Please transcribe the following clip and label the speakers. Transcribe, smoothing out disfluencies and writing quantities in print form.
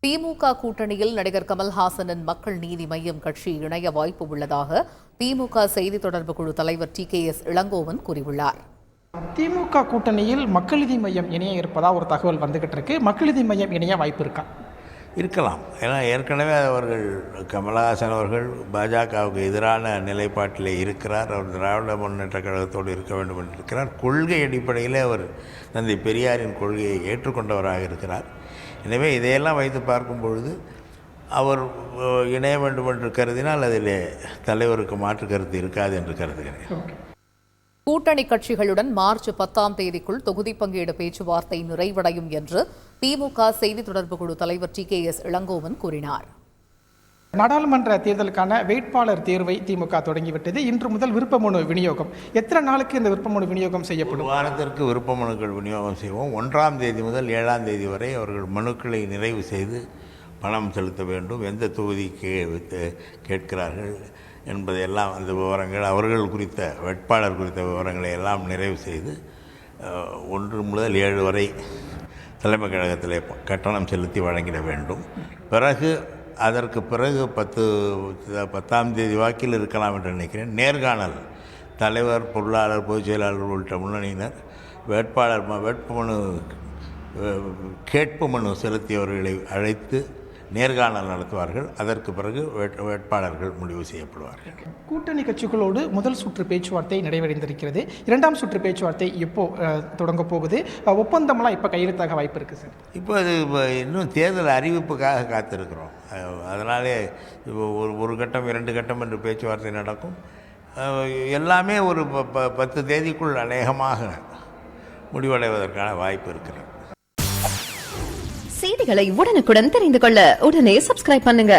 Speaker 1: திமுக கூட்டணியில் நடிகர் கமல்ஹாசனின் மக்கள் நீதி மய்யம் கட்சி இணைய வாய்ப்பு உள்ளதாக திமுக செய்தி தொடர்பு குழு தலைவர் TKS இளங்கோவன் கூறியுள்ளார்.
Speaker 2: திமுக கூட்டணியில் மக்கள் நீதி மய்யம் இணைய இருப்பதா ஒரு தகவல் வந்துகிட்டு இருக்கு. மக்கள் நீதி மய்யம் இணைய வாய்ப்பு இருக்கா?
Speaker 3: இருக்கலாம். ஏன்னா ஏற்கனவே அவர்கள் கமலஹாசன் அவர்கள் பாஜகவுக்கு எதிரான நிலைப்பாட்டிலே இருக்கிறார். அவர் திராவிட முன்னேற்ற கழகத்தோடு இருக்க வேண்டும் என்று இருக்கிறார். கொள்கை அடிப்படையில் அவர் தந்தை பெரியாரின் கொள்கையை ஏற்றுக்கொண்டவராக இருக்கிறார். எனவே இதையெல்லாம் வைத்து பார்க்கும் பொழுது அவர் இணைய வேண்டும் என்று கருதினால் அதில் தலைவருக்கு மாற்று கருத்து இருக்காது என்று கருதுகிறேன்.
Speaker 1: கூட்டணி கட்சிகளுடன் மார்ச் 10ஆம் தேதிக்குள் தொகுதி பங்கீடு பேச்சுவார்த்தை நிறைவடையும் என்று திமுக செய்தி தொடர்பு குழு தலைவர் TKS இளங்கோவன் கூறினார்.
Speaker 2: நாடாளுமன்ற தேர்தலுக்கான வேட்பாளர் தேர்வை திமுக தொடங்கிவிட்டது. இன்று முதல் விருப்பமனு விநியோகம். எத்தனை நாளுக்கு இந்த விருப்பமனு விநியோகம் செய்யப்படும்?
Speaker 3: வாரத்திற்கு விருப்ப மனுக்கள் விநியோகம் செய்வோம். 1ஆம் தேதி முதல் 7ஆம் தேதி வரை அவர்கள் மனுக்களை நிறைவு செய்து பணம் செலுத்த வேண்டும். எந்த தொகுதிக்கு கேட்கிறார்கள் என்பதையெல்லாம் அந்த விவரங்கள், அவர்கள் குறித்த வேட்பாளர் குறித்த விவரங்களை எல்லாம் நிறைவு செய்து 1 முதல் 7 வரை தலைமை கழகத்தில் கட்டணம் செலுத்தி வழங்கிட வேண்டும். அதற்கு பிறகு 10ஆம் தேதி வாக்கில் இருக்கலாம் என்று நினைக்கிறேன். நேர்காணல் தலைவர், பொருளாளர், பொதுச் செயலாளர் உள்ளிட்ட முன்னணியினர் வேட்புமனு கேட்பு மனு செலுத்தியவர்களை அழைத்து நேர்காணல் நடத்துவார்கள். அதற்கு பிறகு வேட்பாளர்கள் முடிவு செய்யப்படுவார்கள்.
Speaker 2: கூட்டணி கட்சிகளோடு முதல் சுற்று பேச்சுவார்த்தை நிறைவடைந்திருக்கிறது. 2ஆம் சுற்று பேச்சுவார்த்தை எப்போ தொடங்க போகுது? ஒப்பந்தம்லாம் இப்போ கையெழுத்தாக வாய்ப்பு இருக்குது சார்?
Speaker 3: இப்போ அது இன்னும் தேர்தல் அறிவிப்புக்காக காத்திருக்கிறோம். அதனாலே ஒரு கட்டம் 2 கட்டம் என்று பேச்சுவார்த்தை நடக்கும். எல்லாமே ஒரு 10 தேதிக்குள் அநேகமாக முடிவடைவதற்கான வாய்ப்பு இருக்கிறது.
Speaker 4: செய்திகளை உடனுக்குடன் தெரிந்து கொள்ள உடனே சப்ஸ்கிரைப் பண்ணுங்க.